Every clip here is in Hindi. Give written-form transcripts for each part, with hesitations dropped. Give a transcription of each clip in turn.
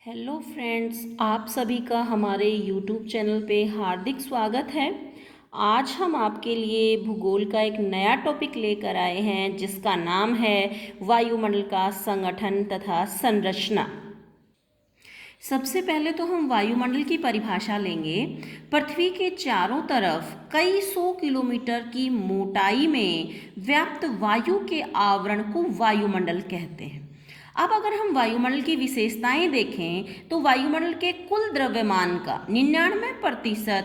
हेलो फ्रेंड्स, आप सभी का हमारे यूट्यूब चैनल पे हार्दिक स्वागत है। आज हम आपके लिए भूगोल का एक नया टॉपिक लेकर आए हैं जिसका नाम है वायुमंडल का संगठन तथा संरचना। सबसे पहले तो हम वायुमंडल की परिभाषा लेंगे। पृथ्वी के चारों तरफ कई सौ किलोमीटर की मोटाई में व्याप्त वायु के आवरण को वायुमंडल कहते हैं। अब अगर हम वायुमंडल की विशेषताएं देखें तो वायुमंडल के कुल द्रव्यमान का 99%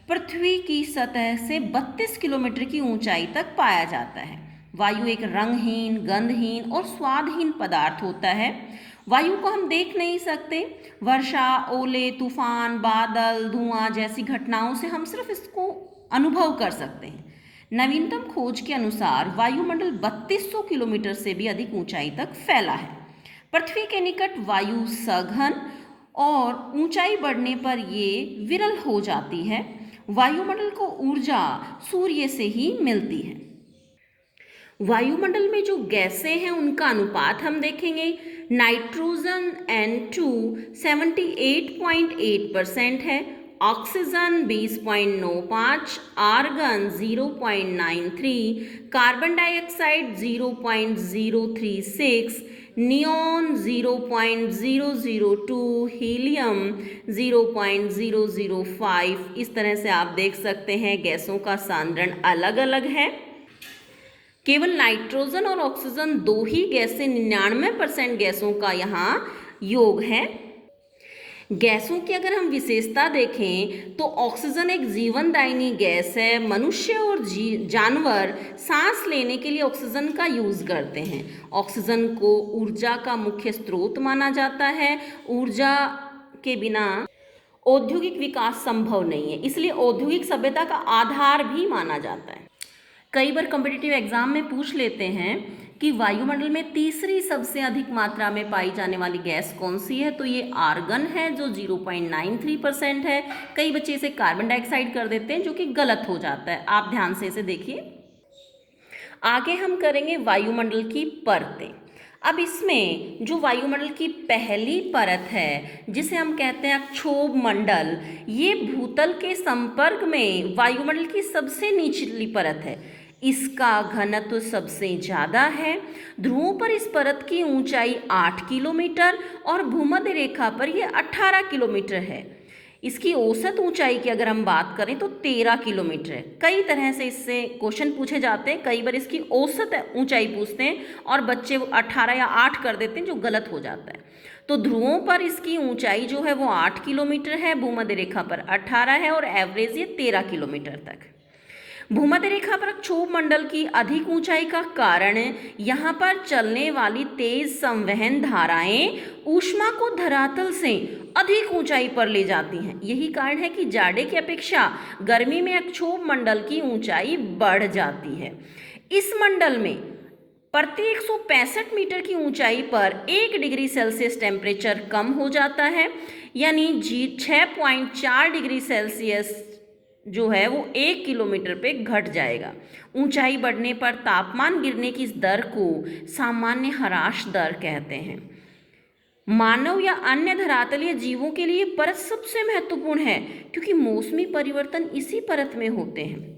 पृथ्वी की सतह से 32 किलोमीटर की ऊंचाई तक पाया जाता है। वायु एक रंगहीन, गंधहीन और स्वादहीन पदार्थ होता है। वायु को हम देख नहीं सकते। वर्षा, ओले, तूफान, बादल, धुआं जैसी घटनाओं से हम सिर्फ इसको अनुभव कर सकते हैं। नवीनतम खोज के अनुसार वायुमंडल 3200 किलोमीटर से भी अधिक ऊंचाई तक फैला है। पृथ्वी के निकट वायु सघन और ऊंचाई बढ़ने पर ये विरल हो जाती है। वायुमंडल को ऊर्जा सूर्य से ही मिलती है। वायुमंडल में जो गैसें हैं उनका अनुपात हम देखेंगे। नाइट्रोजन N2 78.8% है, oxygen 20.95, argon 0.93, carbon dioxide 0.036, neon 0.002, helium 0.005। इस तरह से आप देख सकते हैं गैसों का सांद्रण अलग अलग है। केवल नाइट्रोजन और ऑक्सीजन दो ही गैस से 99% गैसों का यहाँ योग है। गैसों की अगर हम विशेषता देखें तो ऑक्सीजन एक जीवनदायिनी गैस है। मनुष्य और जानवर सांस लेने के लिए ऑक्सीजन का यूज करते हैं। ऑक्सीजन को ऊर्जा का मुख्य स्रोत माना जाता है। ऊर्जा के बिना औद्योगिक विकास संभव नहीं है, इसलिए औद्योगिक सभ्यता का आधार भी माना जाता है। कई बार कॉम्पिटिटिव एग्जाम में पूछ लेते हैं कि वायुमंडल में तीसरी सबसे अधिक मात्रा में पाई जाने वाली गैस कौन सी है, तो ये आर्गन है जो 0.93% है। कई बच्चे इसे कार्बन डाइऑक्साइड कर देते हैं जो कि गलत हो जाता है। आप ध्यान से इसे देखिए। आगे हम करेंगे वायुमंडल की परतें। अब इसमें जो वायुमंडल की पहली परत है जिसे हम कहते हैं अक्षोभ मंडल, ये भूतल के संपर्क में वायुमंडल की सबसे निचली परत है। इसका घनत्व सबसे ज़्यादा है। ध्रुवों पर इस परत की ऊंचाई 8 किलोमीटर और भूमध्य रेखा पर यह 18 किलोमीटर है। इसकी औसत ऊंचाई की अगर हम बात करें तो 13 किलोमीटर है। कई तरह से इससे क्वेश्चन पूछे जाते हैं। कई बार इसकी औसत ऊंचाई पूछते हैं और बच्चे 18 या 8 कर देते हैं जो गलत हो जाता है। तो ध्रुवों पर इसकी ऊंचाई जो है वो 8 किलोमीटर है, भूमध्य रेखा पर 18 है और एवरेज ये 13 किलोमीटर तक। भूमध्य रेखा पर क्षोभ मंडल की अधिक ऊंचाई का कारण यहाँ पर चलने वाली तेज संवहन धाराएं ऊष्मा को धरातल से अधिक ऊंचाई पर ले जाती हैं। यही कारण है कि जाड़े की अपेक्षा गर्मी में अक्षोभ मंडल की ऊंचाई बढ़ जाती है। इस मंडल में प्रति 165 मीटर की ऊंचाई पर 1 डिग्री सेल्सियस टेम्परेचर कम हो जाता है, यानी 6.4 डिग्री सेल्सियस जो है वो 1 किलोमीटर पे घट जाएगा। ऊंचाई बढ़ने पर तापमान गिरने की इस दर को सामान्य ह्रास दर कहते हैं। मानव या अन्य धरातलीय जीवों के लिए परत सबसे महत्वपूर्ण है क्योंकि मौसमी परिवर्तन इसी परत में होते हैं।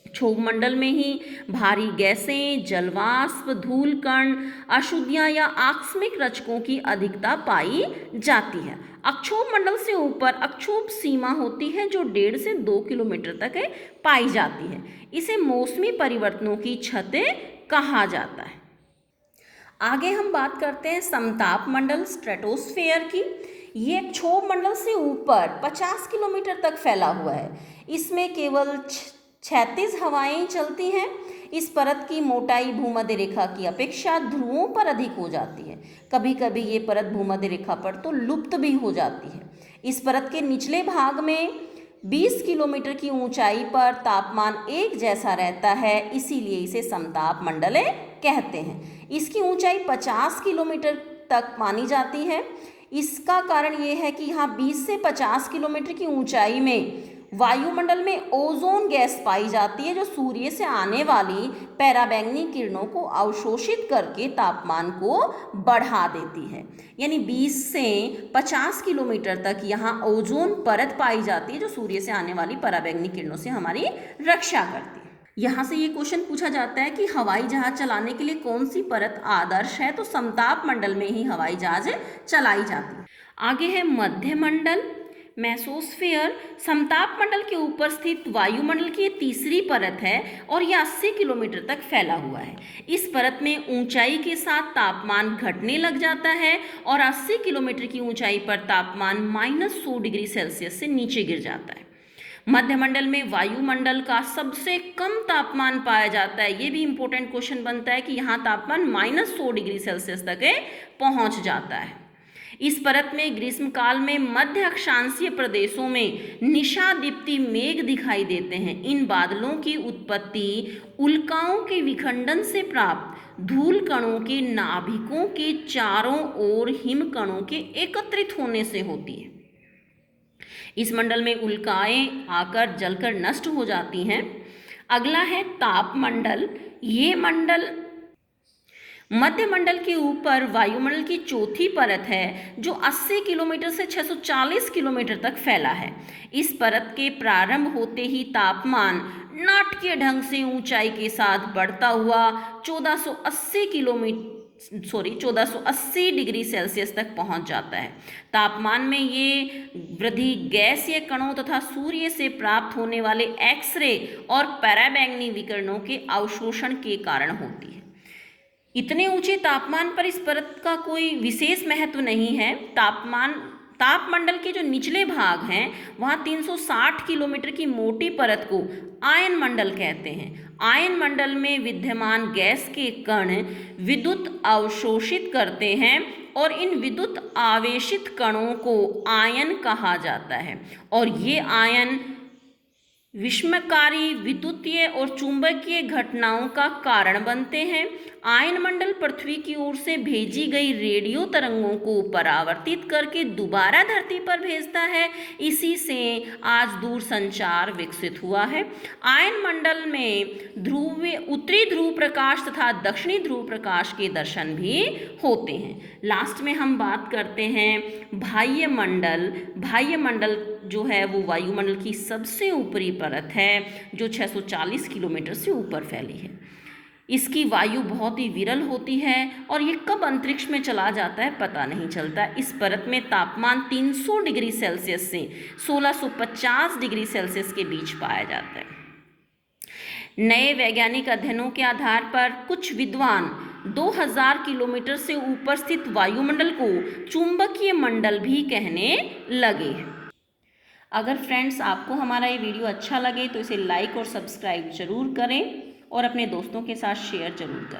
क्षोभ मंडल में ही भारी गैसें, जलवाष्प, धूल कण, अशुद्धियां या आकस्मिक रचकों की अधिकता पाई जाती है। अक्षोभ मंडल से ऊपर अक्षोभ सीमा होती है जो 1.5 से 2 किलोमीटर तक पाई जाती है। इसे मौसमी परिवर्तनों की छतें कहा जाता है। आगे हम बात करते हैं समताप मंडल, स्ट्रेटोस्फेयर की। ये क्षोभ मंडल से ऊपर 50 किलोमीटर तक फैला हुआ है। इसमें केवल 36 हवाएं चलती हैं। इस परत की मोटाई भूमध्य रेखा की अपेक्षा ध्रुवों पर अधिक हो जाती है। कभी कभी ये परत भूमध्य रेखा पर तो लुप्त भी हो जाती है। इस परत के निचले भाग में 20 किलोमीटर की ऊंचाई पर तापमान एक जैसा रहता है, इसीलिए इसे समताप मंडल कहते हैं। इसकी ऊंचाई 50 किलोमीटर तक मानी जाती है। इसका कारण ये है कि यहाँ 20 से 50 किलोमीटर की ऊंचाई में वायुमंडल में ओजोन गैस पाई जाती है जो सूर्य से आने वाली पराबैंगनी किरणों को अवशोषित करके तापमान को बढ़ा देती है। यानी 20 से 50 किलोमीटर तक यहाँ ओजोन परत पाई जाती है जो सूर्य से आने वाली पराबैंगनी किरणों से हमारी रक्षा करती है। यहाँ से ये क्वेश्चन पूछा जाता है कि हवाई जहाज चलाने के लिए कौन सी परत आदर्श है, तो समताप मंडल में ही हवाई जहाज चलाई जाती है। आगे है मध्य मंडल, मेसोस्फीयर। समताप मंडल के ऊपर स्थित वायुमंडल की तीसरी परत है और यह 80 किलोमीटर तक फैला हुआ है। इस परत में ऊंचाई के साथ तापमान घटने लग जाता है और 80 किलोमीटर की ऊंचाई पर तापमान -100 डिग्री सेल्सियस से नीचे गिर जाता है। मध्यमंडल में वायुमंडल का सबसे कम तापमान पाया जाता है। ये भी इंपॉर्टेंट क्वेश्चन बनता है कि यहाँ तापमान -100 डिग्री सेल्सियस तक पहुँच जाता है। इस परत में ग्रीष्मकाल में मध्य अक्षांशीय प्रदेशों में निशादीप्ति मेघ दिखाई देते हैं। इन बादलों की उत्पत्ति उल्काओं के विखंडन से प्राप्त धूल कणों के नाभिकों के चारों ओर हिमकणों के एकत्रित होने से होती है। इस मंडल में उल्काएं आकर जलकर नष्ट हो जाती हैं। अगला है तापमंडल। ये मंडल मध्य मंडल के ऊपर वायुमंडल की चौथी परत है जो 80 किलोमीटर से 640 किलोमीटर तक फैला है। इस परत के प्रारंभ होते ही तापमान नाटकीय ढंग से ऊंचाई के साथ बढ़ता हुआ 1480 डिग्री सेल्सियस तक पहुंच जाता है। तापमान में ये वृद्धि गैसीय कणों तथा सूर्य से प्राप्त होने वाले एक्सरे और पराबैंगनी विकिरणों के अवशोषण के कारण होती है। इतने ऊंचे तापमान पर इस परत का कोई विशेष महत्व नहीं है। तापमंडल के जो निचले भाग हैं वहाँ 360 किलोमीटर की मोटी परत को आयन मंडल कहते हैं। आयन मंडल में विद्यमान गैस के कण विद्युत अवशोषित करते हैं और इन विद्युत आवेशित कणों को आयन कहा जाता है और ये आयन विषमकारी विद्युतीय और चुंबकीय घटनाओं का कारण बनते हैं। आयन मंडल पृथ्वी की ओर से भेजी गई रेडियो तरंगों को परावर्तित करके दोबारा धरती पर भेजता है। इसी से आज दूरसंचार विकसित हुआ है। आयन मंडल में उत्तरी ध्रुव प्रकाश तथा दक्षिणी ध्रुव प्रकाश के दर्शन भी होते हैं। लास्ट में हम बात करते हैं बाह्य मंडल। बाह्य मंडल जो है वो वायुमंडल की सबसे ऊपरी परत है जो 640 किलोमीटर से ऊपर फैली है। इसकी वायु बहुत ही विरल होती है और ये कब अंतरिक्ष में चला जाता है पता नहीं चलता। इस परत में तापमान 300 डिग्री सेल्सियस से 1650 डिग्री सेल्सियस के बीच पाया जाता है। नए वैज्ञानिक अध्ययनों के आधार पर कुछ विद्वान 2000 किलोमीटर से ऊपर स्थित वायुमंडल को चुंबकीय मंडल भी कहने लगे हैं। अगर फ्रेंड्स आपको हमारा ये वीडियो अच्छा लगे तो इसे लाइक और सब्सक्राइब जरूर करें और अपने दोस्तों के साथ शेयर जरूर करें।